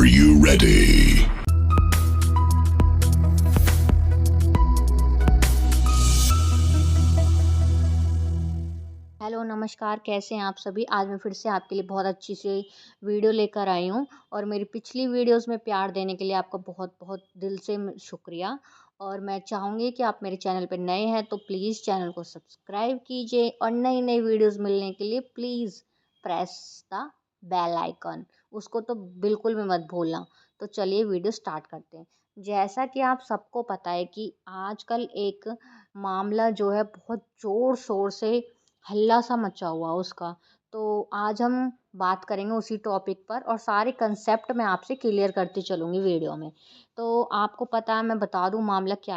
you ready? Hello नमस्कार, कैसे हैं आप सभी। आज मैं फिर से आपके लिए बहुत अच्छी सी वीडियो लेकर आई हूँ और मेरी पिछली वीडियोस में प्यार देने के लिए आपका बहुत बहुत दिल से शुक्रिया। और मैं चाहूँगी कि आप मेरे चैनल पर नए हैं तो प्लीज़ चैनल को सब्सक्राइब कीजिए और नई नई वीडियोस मिलने के लिए please press the bell icon, उसको तो बिल्कुल भी मत भूलना। तो चलिए वीडियो स्टार्ट करते हैं। जैसा कि आप सबको पता है कि आजकल एक मामला जो है बहुत ज़ोर शोर से हल्ला सा मचा हुआ उसका। तो आज हम बात करेंगे उसी टॉपिक पर और सारे कंसेप्ट मैं आपसे क्लियर करती चलूँगी वीडियो में। तो आपको पता है, मैं बता दूँ मामला क्या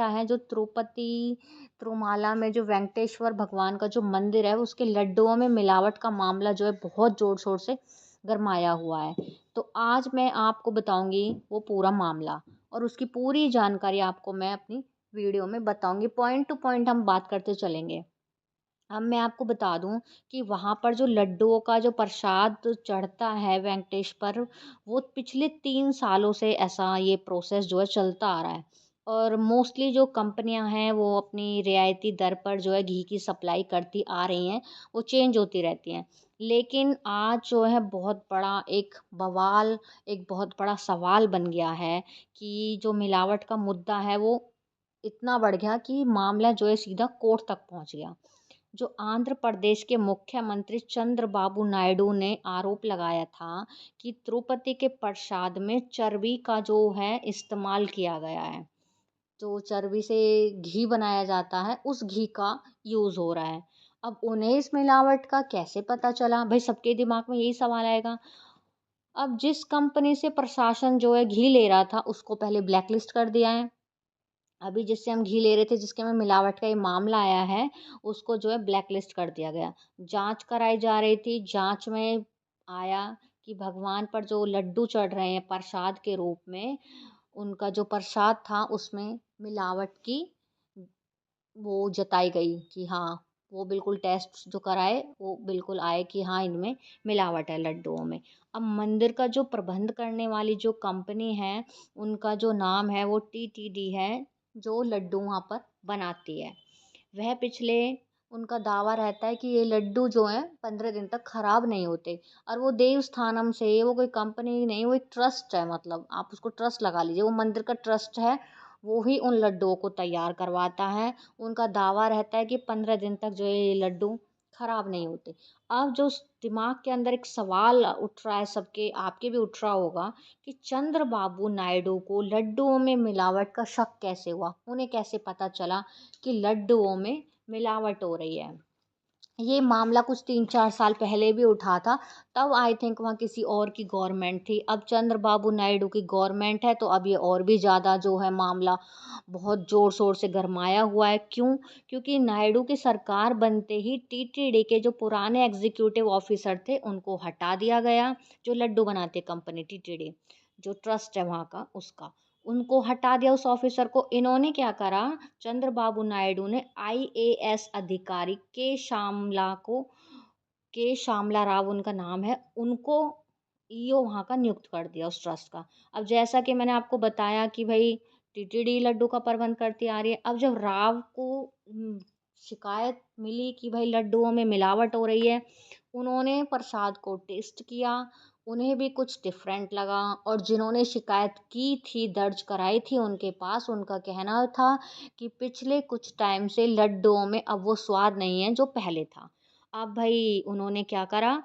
है। जो तिरुपति तिरुमाला में जो वेंकटेश्वर भगवान का जो मंदिर है उसके लड्डुओं में मिलावट का मामला जो है बहुत ज़ोर शोर से गरमाया हुआ है। तो आज मैं आपको बताऊंगी वो पूरा मामला और उसकी पूरी जानकारी आपको मैं अपनी वीडियो में बताऊंगी। पॉइंट टू पॉइंट हम बात करते चलेंगे। अब मैं आपको बता दूं कि वहाँ पर जो लड्डुओं का जो प्रसाद चढ़ता है वेंकटेश पर, वो पिछले 3 सालों से ऐसा ये प्रोसेस जो है चलता आ रहा है। और मोस्टली जो कंपनियां हैं वो अपनी रियायती दर पर जो है घी की सप्लाई करती आ रही हैं, वो चेंज होती रहती हैं। लेकिन आज जो है बहुत बड़ा एक बवाल, एक बहुत बड़ा सवाल बन गया है कि जो मिलावट का मुद्दा है वो इतना बढ़ गया कि मामला जो है सीधा कोर्ट तक पहुंच गया। जो आंध्र प्रदेश के मुख्यमंत्री चंद्रबाबू नायडू ने आरोप लगाया था कि तिरुपति के प्रसाद में चर्बी का जो है इस्तेमाल किया गया है। जो चर्बी से घी बनाया जाता है उस घी का यूज़ हो रहा है। अब उन्हें इस मिलावट का कैसे पता चला, भाई सबके दिमाग में यही सवाल आएगा। अब जिस कंपनी से प्रशासन जो है घी ले रहा था उसको पहले ब्लैकलिस्ट कर दिया है। अभी जिससे हम घी ले रहे थे, जिसके में मिलावट का ये मामला आया है, उसको जो है ब्लैक लिस्ट कर दिया गया। जांच कराई जा रही थी, जांच में आया कि भगवान पर जो लड्डू चढ़ रहे हैं प्रसाद के रूप में, उनका जो प्रसाद था उसमें मिलावट की वो जताई गई कि हाँ, वो बिल्कुल टेस्ट जो कराए वो बिल्कुल आए कि हाँ इनमें मिलावट है लड्डुओं में। अब मंदिर का जो प्रबंध करने वाली जो कंपनी है, उनका जो नाम है वो टीटीडी है, जो लड्डू वहाँ पर बनाती है। वह पिछले उनका दावा रहता है कि ये लड्डू जो हैं 15 दिन तक खराब नहीं होते। और वो देवस्थानम से, वो कोई कंपनी नहीं, वो एक ट्रस्ट है, मतलब आप उसको ट्रस्ट लगा लीजिए, वो मंदिर का ट्रस्ट है। वो ही उन लड्डुओं को तैयार करवाता है। उनका दावा रहता है कि 15 दिन तक जो है ये लड्डू खराब नहीं होते। अब जो दिमाग के अंदर एक सवाल उठ रहा है, सबके आपके भी उठ रहा होगा कि चंद्रबाबू नायडू को लड्डुओं में मिलावट का शक कैसे हुआ, उन्हें कैसे पता चला कि लड्डुओं में मिलावट हो रही है। ये मामला कुछ 3-4 साल पहले भी उठा था। तब आई थिंक वहाँ किसी और की गवर्नमेंट थी। अब चंद्रबाबू नायडू की गवर्नमेंट है तो अब ये और भी ज़्यादा जो है मामला बहुत ज़ोर शोर से गरमाया हुआ है। क्यों? क्योंकि नायडू की सरकार बनते ही टीटीडी के जो पुराने एग्जीक्यूटिव ऑफिसर थे उनको हटा दिया गया। जो लड्डू बनाते कंपनी टीटीडी, जो ट्रस्ट है वहाँ का, उसका उनको हटा दिया उस ऑफिसर को। इन्होंने क्या करा, चंद्रबाबू नायडू ने आईएएस अधिकारी के श्यामला राव उनका नाम है, उनको ईओ वहाँ का नियुक्त कर दिया उस ट्रस्ट का। अब जैसा कि मैंने आपको बताया कि भाई टीटीडी लड्डू का प्रबंध करती आ रही है। अब जब राव को शिकायत मिली कि भाई लड्डुओं में मिलावट हो रही है, उन्होंने प्रसाद को टेस्ट किया। उन्हें भी कुछ डिफरेंट लगा और जिन्होंने शिकायत की थी, दर्ज कराई थी उनके पास, उनका कहना था कि पिछले कुछ टाइम से लड्डुओं में अब वो स्वाद नहीं है जो पहले था। अब भाई उन्होंने क्या करा,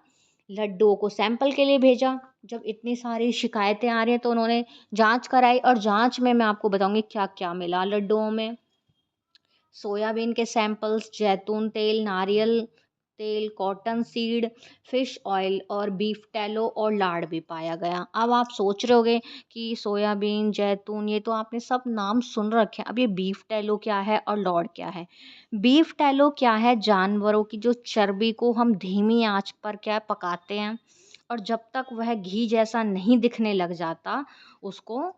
लड्डुओं को सैंपल के लिए भेजा। जब इतनी सारी शिकायतें आ रही हैं तो उन्होंने जांच कराई और जांच में मैं आपको बताऊंगी क्या क्या मिला लड्डुओं में। सोयाबीन के सैंपल्स, जैतून तेल, नारियल तेल, कॉटन सीड, फिश ऑयल और बीफ टैलो और लाड़ भी पाया गया। अब आप सोच रहे होगे कि सोयाबीन, जैतून, ये तो आपने सब नाम सुन रखे हैं, अब ये बीफ टैलो क्या है और लॉर्ड क्या है। बीफ टैलो क्या है, जानवरों की जो चर्बी को हम धीमी आंच पर क्या पकाते हैं और जब तक वह घी जैसा नहीं दिखने लग जाता, उसको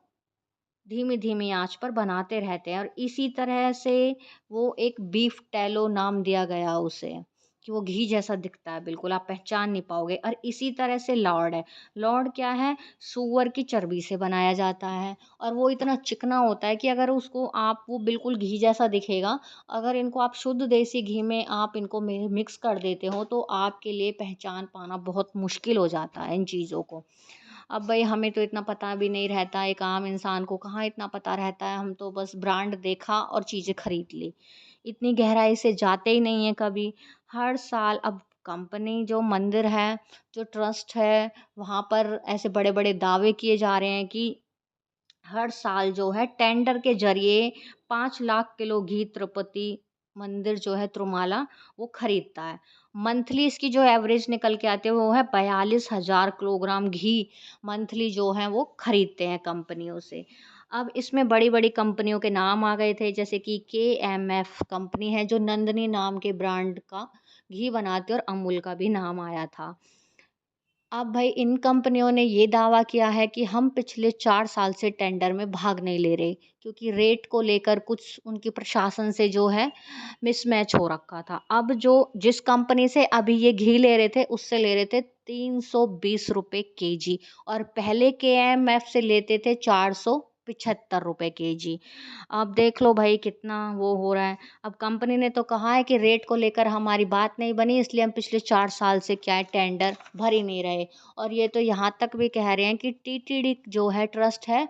धीमी धीमी आंच पर बनाते रहते हैं और इसी तरह से वो एक बीफ टैलो नाम दिया गया उसे। कि वो घी जैसा दिखता है, बिल्कुल आप पहचान नहीं पाओगे। और इसी तरह से लॉर्ड है। लॉर्ड क्या है? सूअर की चर्बी से बनाया जाता है और वो इतना चिकना होता है कि अगर उसको आप, वो बिल्कुल घी जैसा दिखेगा। अगर इनको आप शुद्ध देसी घी में आप इनको मिक्स कर देते हो तो आपके लिए पहचान पाना बहुत मुश्किल हो जाता है इन चीज़ों को। अब भाई हमें तो इतना पता भी नहीं रहता, एक आम इंसान को कहाँ इतना पता रहता है। हम तो बस ब्रांड देखा और चीज़ें खरीद ली, इतनी गहराई से जाते ही नहीं है कभी। हर साल अब कंपनी, जो मंदिर है, जो ट्रस्ट है, वहाँ पर ऐसे बड़े बड़े दावे किए जा रहे हैं कि हर साल जो है टेंडर के जरिए 5 लाख किलो घी तिरुपति मंदिर जो है तिरुमाला वो खरीदता है। मंथली इसकी जो एवरेज निकल के आती है वो है 42,000 किलोग्राम घी मंथली जो है वो खरीदते हैं कंपनियों से। अब इसमें बड़ी बड़ी कंपनियों के नाम आ गए थे, जैसे कि KMF कंपनी है जो नंदनी नाम के ब्रांड का घी बनाती है, और अमूल का भी नाम आया था। अब भाई इन कंपनियों ने ये दावा किया है कि हम पिछले 4 साल से टेंडर में भाग नहीं ले रहे, क्योंकि रेट को लेकर कुछ उनकी प्रशासन से जो है मिसमैच हो रखा था। अब जो जिस कंपनी से अभी ये घी ले रहे थे उससे ले रहे थे 320 रुपये kg, और पहले KMF से लेते थे 475 रुपये kg। अब देख लो भाई कितना वो हो रहा है। अब कंपनी ने तो कहा है कि रेट को लेकर हमारी बात नहीं बनी, इसलिए हम पिछले 4 साल से क्या है टेंडर भर ही नहीं रहे। और ये तो यहाँ तक भी कह रहे हैं कि TTD जो है ट्रस्ट है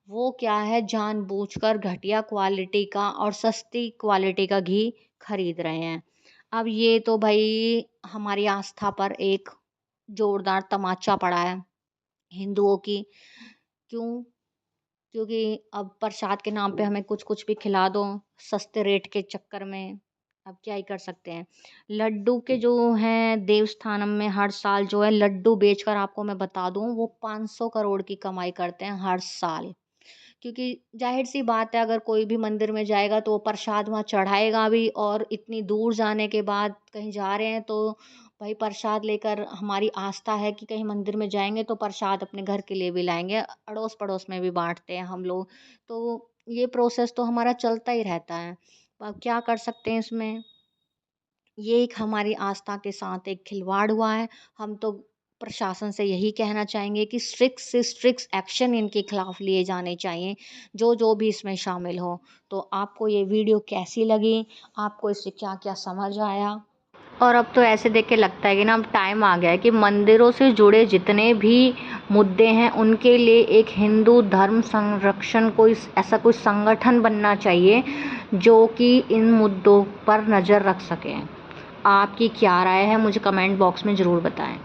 वो क्या है, जानबूझकर घटिया क्वालिटी का और सस्ती क्वालिटी का घी खरीद रहे हैं। अब ये तो भाई हमारी आस्था पर एक जोरदार तमाचा पड़ा है हिंदुओं की। क्यों? क्योंकि अब प्रसाद के नाम पे हमें कुछ कुछ भी खिला दो सस्ते रेट के चक्कर में, अब क्या ही कर सकते हैं। लड्डू के जो हैं देवस्थानम में हर साल जो है लड्डू बेचकर, आपको मैं बता दूं, वो 500 करोड़ की कमाई करते हैं हर साल। क्योंकि जाहिर सी बात है, अगर कोई भी मंदिर में जाएगा तो वो प्रसाद वहाँ चढ़ाएगा भी, और इतनी दूर जाने के बाद कहीं जा रहे हैं तो भाई प्रसाद लेकर, हमारी आस्था है कि कहीं मंदिर में जाएंगे तो प्रसाद अपने घर के लिए भी लाएंगे, अड़ोस पड़ोस में भी बांटते हैं हम लोग। तो ये प्रोसेस तो हमारा चलता ही रहता है। अब क्या कर सकते हैं इसमें। ये एक हमारी आस्था के साथ एक खिलवाड़ हुआ है। हम तो प्रशासन से यही कहना चाहेंगे कि स्ट्रिक्ट से स्ट्रिक्ट एक्शन इनके खिलाफ लिए जाने चाहिए, जो जो भी इसमें शामिल हो। तो आपको ये वीडियो कैसी लगी, आपको इससे क्या क्या समझ आया? और अब तो ऐसे देख के लगता है कि ना अब टाइम आ गया है कि मंदिरों से जुड़े जितने भी मुद्दे हैं उनके लिए एक हिंदू धर्म संरक्षण कोई ऐसा कोई संगठन बनना चाहिए जो कि इन मुद्दों पर नज़र रख सके। आपकी क्या राय है, मुझे कमेंट बॉक्स में ज़रूर बताएं।